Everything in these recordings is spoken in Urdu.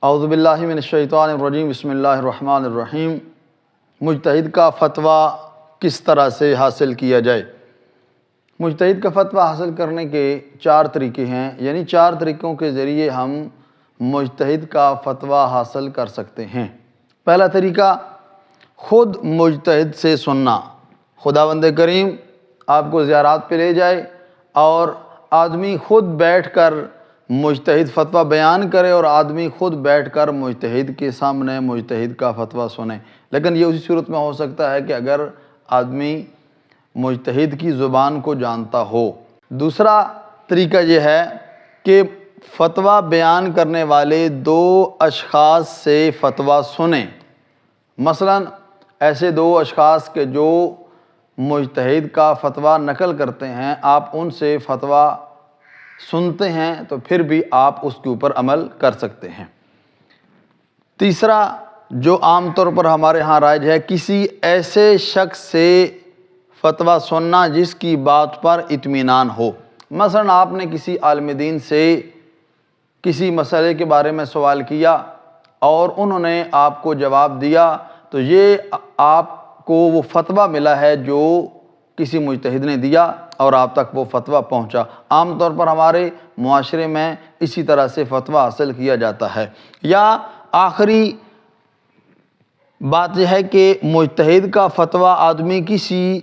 اعوذ باللہ من الشیطان الرجیم، بسم اللہ الرحمن الرحیم۔ مجتہد کا فتویٰ کس طرح سے حاصل کیا جائے؟ مجتہد کا فتویٰ حاصل کرنے کے 4 طریقے ہیں، یعنی 4 طریقوں کے ذریعے ہم مجتہد کا فتویٰ حاصل کر سکتے ہیں۔ پہلا طریقہ، خود مجتہد سے سننا۔ خداوند کریم آپ کو زیارات پہ لے جائے اور آدمی خود بیٹھ کر مجتہد فتویٰ بیان کرے اور آدمی خود بیٹھ کر مجتہد کے سامنے مجتہد کا فتویٰ سنے۔ لیکن یہ اسی صورت میں ہو سکتا ہے کہ اگر آدمی مجتہد کی زبان کو جانتا ہو۔ دوسرا طریقہ یہ ہے کہ فتویٰ بیان کرنے والے 2 اشخاص سے فتویٰ سنیں۔ مثلا ایسے 2 اشخاص کے جو مجتہد کا فتویٰ نقل کرتے ہیں، آپ ان سے فتویٰ سنتے ہیں تو پھر بھی آپ اس کے اوپر عمل کر سکتے ہیں۔ تیسرا جو عام طور پر ہمارے ہاں رائج ہے، کسی ایسے شخص سے فتویٰ سننا جس کی بات پر اطمینان ہو۔ مثلا آپ نے کسی عالم دین سے کسی مسئلے کے بارے میں سوال کیا اور انہوں نے آپ کو جواب دیا، تو یہ آپ کو وہ فتویٰ ملا ہے جو کسی مجتہد نے دیا اور آپ تک وہ فتویٰ پہنچا۔ عام طور پر ہمارے معاشرے میں اسی طرح سے فتویٰ حاصل کیا جاتا ہے۔ یا آخری بات یہ ہے کہ مجتہد کا فتویٰ آدمی کسی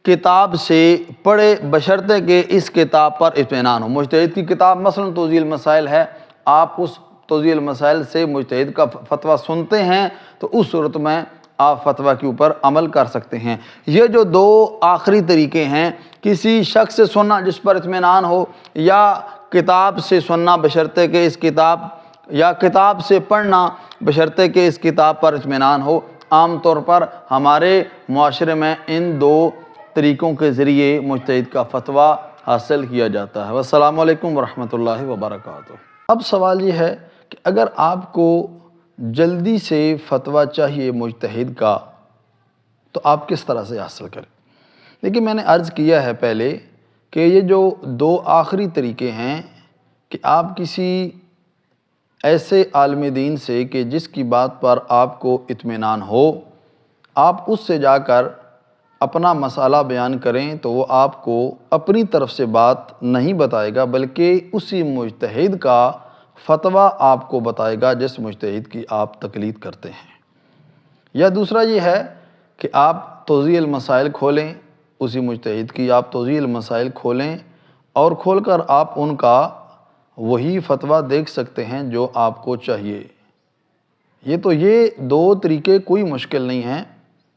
کتاب سے پڑھے بشرطے کہ اس کتاب پر اطمینان ہو۔ مجتہد کی کتاب مثلا توضیح المسائل ہے، آپ اس توضیح المسائل سے مجتہد کا فتویٰ سنتے ہیں تو اس صورت میں آپ فتویٰ کے اوپر عمل کر سکتے ہیں۔ یہ جو 2 آخری طریقے ہیں، کسی شخص سے سننا جس پر اطمینان ہو، یا کتاب سے سننا بشرطے کہ اس کتاب، یا کتاب سے پڑھنا بشرطے کہ اس کتاب پر اطمینان ہو، عام طور پر ہمارے معاشرے میں ان 2 طریقوں کے ذریعے مجتہد کا فتویٰ حاصل کیا جاتا ہے۔ والسلام علیکم ورحمۃ اللہ وبرکاتہ۔ اب سوال یہ ہے کہ اگر آپ کو جلدی سے فتویٰ چاہیے مجتہد کا تو آپ کس طرح سے حاصل کریں؟ دیکھیے، میں نے عرض کیا ہے پہلے کہ یہ جو 2 آخری طریقے ہیں کہ آپ کسی ایسے عالم دین سے کہ جس کی بات پر آپ کو اطمینان ہو، آپ اس سے جا کر اپنا مسئلہ بیان کریں تو وہ آپ کو اپنی طرف سے بات نہیں بتائے گا بلکہ اسی مجتہد کا فتویٰ آپ کو بتائے گا جس مجتہد کی آپ تقلید کرتے ہیں۔ یا دوسرا یہ ہے کہ آپ توضیح المسائل کھولیں، اسی مجتہد کی آپ توضیح المسائل کھولیں اور کھول کر آپ ان کا وہی فتویٰ دیکھ سکتے ہیں جو آپ کو چاہیے۔ یہ 2 طریقے کوئی مشکل نہیں ہیں۔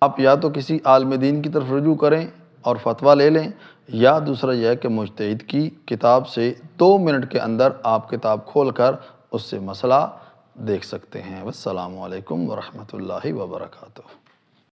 آپ یا تو کسی عالم دین کی طرف رجوع کریں اور فتویٰ لے لیں، یا دوسرا یہ ہے کہ مجتہد کی کتاب سے 2 منٹ کے اندر آپ کتاب کھول کر اس سے مسئلہ دیکھ سکتے ہیں۔ والسلام علیکم ورحمۃ اللہ وبرکاتہ۔